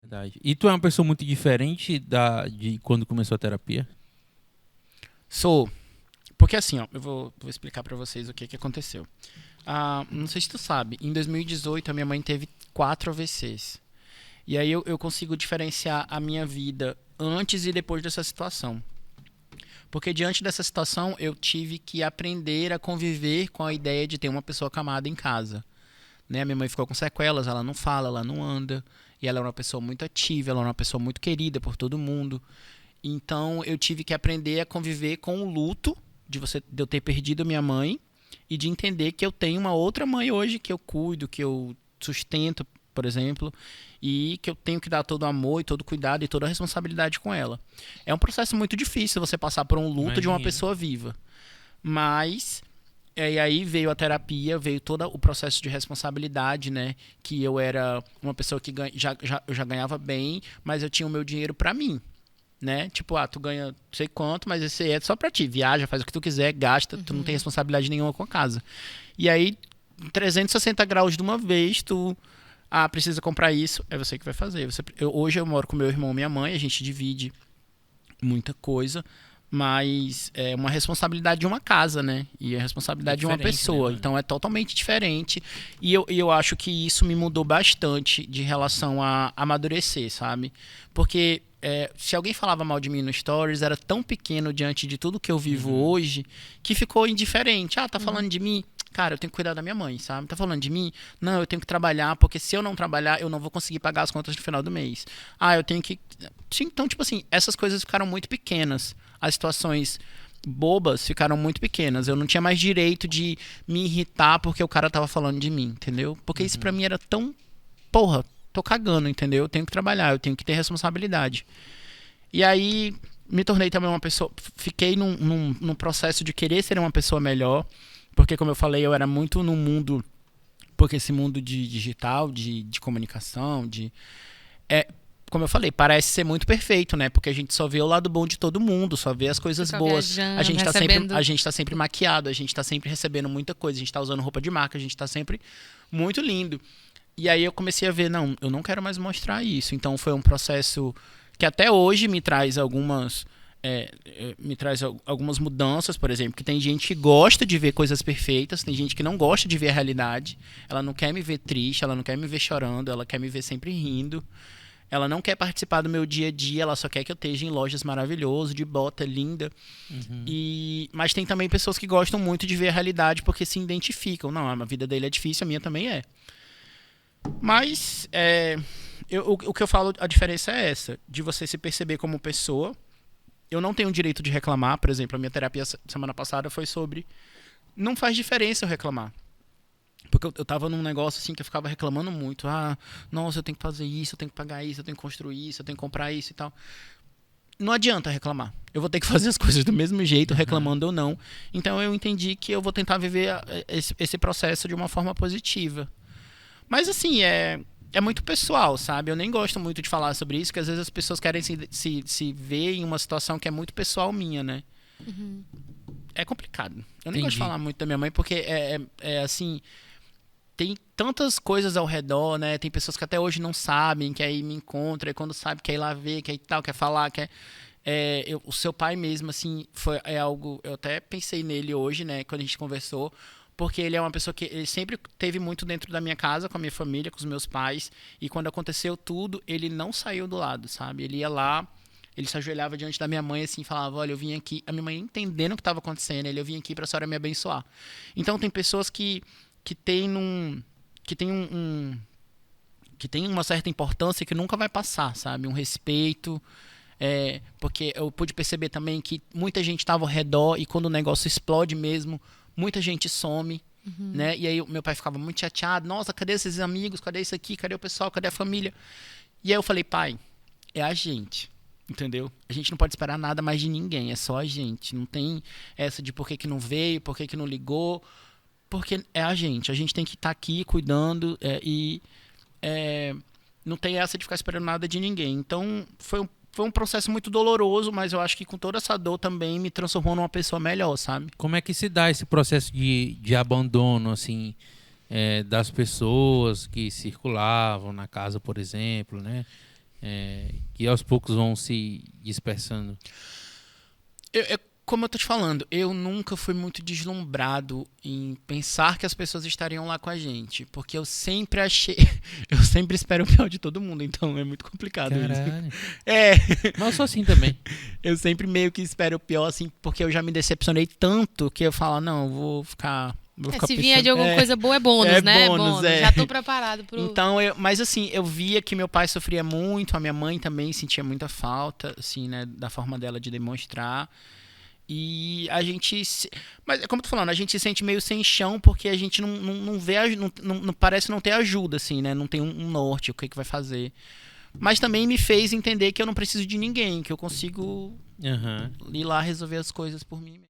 Verdade. E tu é uma pessoa muito diferente de quando começou a terapia? Sou. Porque assim, ó, eu vou explicar pra vocês o que aconteceu. Não sei se tu sabe, em 2018 a minha mãe teve 4 AVCs. E aí eu consigo diferenciar a minha vida antes e depois dessa situação. Porque diante dessa situação eu tive que aprender a conviver com a ideia de ter uma pessoa acamada em casa. Né? A minha mãe ficou com sequelas, ela não fala, ela não anda. E ela é uma pessoa muito ativa, ela é uma pessoa muito querida por todo mundo. Então eu tive que aprender a conviver com o luto de eu ter perdido a minha mãe e de entender que eu tenho uma outra mãe hoje que eu cuido, que eu sustento, por exemplo, e que eu tenho que dar todo o amor e todo o cuidado e toda a responsabilidade com ela. É um processo muito difícil você passar por um luto de uma Imagina. pessoa viva. Mas e aí veio a terapia, veio todo o processo de responsabilidade, né? Que eu era uma pessoa que eu já ganhava bem, mas eu tinha o meu dinheiro pra mim, né? Tipo, tu ganha não sei quanto, mas esse é só pra ti. Viaja, faz o que tu quiser, gasta, tu não tem Uhum. responsabilidade nenhuma com a casa. E aí, 360 graus de uma vez, precisa comprar isso, é você que vai fazer. Hoje eu moro com meu irmão e minha mãe, a gente divide muita coisa, mas é uma responsabilidade de uma casa, né? E a É responsabilidade de uma diferente, né, pessoa. mano? Então é totalmente diferente. E eu acho que isso me mudou bastante de relação a amadurecer, sabe? Porque se alguém falava mal de mim no Stories, era tão pequeno diante de tudo que eu vivo Uhum. hoje que ficou indiferente. Tá Uhum. falando de mim? Cara, eu tenho que cuidar da minha mãe, sabe? Tá falando de mim? Não, eu tenho que trabalhar, porque se eu não trabalhar, eu não vou conseguir pagar as contas no final do mês. Eu tenho que. Sim, então, tipo assim, essas coisas ficaram muito pequenas. As situações bobas ficaram muito pequenas. Eu não tinha mais direito de me irritar porque o cara tava falando de mim, entendeu? Porque isso pra Uhum. mim era tão. Porra, tô cagando, entendeu? Eu tenho que trabalhar, eu tenho que ter responsabilidade. E aí me tornei também uma pessoa. Fiquei num processo de querer ser uma pessoa melhor. Porque, como eu falei, eu era muito no mundo. Porque esse mundo de digital, de comunicação, é, como eu falei, parece ser muito perfeito, né? Porque a gente só vê o lado bom de todo mundo, só vê as coisas Ficar boas. A viajando, gente tá sempre, recebendo. a gente tá sempre maquiado, a gente tá sempre recebendo muita coisa, a gente tá usando roupa de marca, a gente tá sempre muito lindo. E aí eu comecei a ver, não, eu não quero mais mostrar isso. Então foi um processo que até hoje me traz algumas mudanças, por exemplo, que tem gente que gosta de ver coisas perfeitas, tem gente que não gosta de ver a realidade, ela não quer me ver triste, ela não quer me ver chorando, ela quer me ver sempre rindo. Ela não quer participar do meu dia a dia, ela só quer que eu esteja em lojas maravilhosas, de bota linda. Uhum. Mas tem também pessoas que gostam muito de ver a realidade porque se identificam. Não, a vida dele é difícil, a minha também é. Mas o que eu falo, a diferença é essa, de você se perceber como pessoa. Eu não tenho o direito de reclamar, por exemplo, a minha terapia semana passada foi sobre não faz diferença eu reclamar. Porque eu tava num negócio assim que eu ficava reclamando muito. Nossa, eu tenho que fazer isso, eu tenho que pagar isso, eu tenho que construir isso, eu tenho que comprar isso e tal. Não adianta reclamar. Eu vou ter que fazer as coisas do mesmo jeito, Uhum. reclamando ou não. Então eu entendi que eu vou tentar viver esse processo de uma forma positiva. Mas assim, é muito pessoal, sabe? Eu nem gosto muito de falar sobre isso, porque às vezes as pessoas querem se ver em uma situação que é muito pessoal minha, né? Uhum. É complicado. Eu nem gosto de Entendi. falar muito da minha mãe, porque assim, tem tantas coisas ao redor, né? Tem pessoas que até hoje não sabem, que aí me encontram, e quando sabe quer ir lá ver, quer ir tal, quer falar, o seu pai mesmo, assim, é algo. Eu até pensei nele hoje, né, quando a gente conversou, porque ele é uma pessoa que ele sempre teve muito dentro da minha casa, com a minha família, com os meus pais, e quando aconteceu tudo, ele não saiu do lado, sabe? Ele ia lá, ele se ajoelhava diante da minha mãe assim, falava: Olha, eu vim aqui. A minha mãe entendendo o que estava acontecendo, eu vim aqui para a senhora me abençoar. Então, tem pessoas que têm que tem que tem uma certa importância que nunca vai passar, sabe? Um respeito, porque eu pude perceber também que muita gente estava ao redor e quando o negócio explode mesmo, muita gente some, Uhum. né? E aí o meu pai ficava muito chateado. Nossa, cadê esses amigos? Cadê isso aqui? Cadê o pessoal? Cadê a família? E aí eu falei: Pai, é a gente. Entendeu? A gente não pode esperar nada mais de ninguém, é só a gente. Não tem essa de por que, que não veio, por que, que não ligou, porque é a gente. A gente tem que estar aqui cuidando é, não tem essa de ficar esperando nada de ninguém. Então foi um processo muito doloroso, mas eu acho que com toda essa dor também me transformou numa pessoa melhor, sabe? Como é que se dá esse processo de abandono, assim, das pessoas que circulavam na casa, por exemplo, né? que aos poucos vão se dispersando? Como eu tô te falando, eu nunca fui muito deslumbrado em pensar que as pessoas estariam lá com a gente. Porque eu sempre achei. Eu sempre espero o pior de todo mundo, então é muito complicado isso. Caralho. É, Mas eu sou assim também. eu sempre meio que espero o pior, assim, porque eu já me decepcionei tanto que eu falo, não, eu vou ficar. Vou ficar Se vier pensando- de alguma coisa boa, é bônus, É né? bônus, é. Já tô preparado pro. Então, mas assim, eu via que meu pai sofria muito, a minha mãe também sentia muita falta, assim, né, da forma dela de demonstrar. E a gente. Mas, como eu tô falando, a gente se sente meio sem chão porque a gente não vê. Não parece não ter ajuda, assim, né? Não tem um norte, o que vai fazer. Mas também me fez entender que eu não preciso de ninguém, que eu consigo Aham. ir lá resolver as coisas por mim.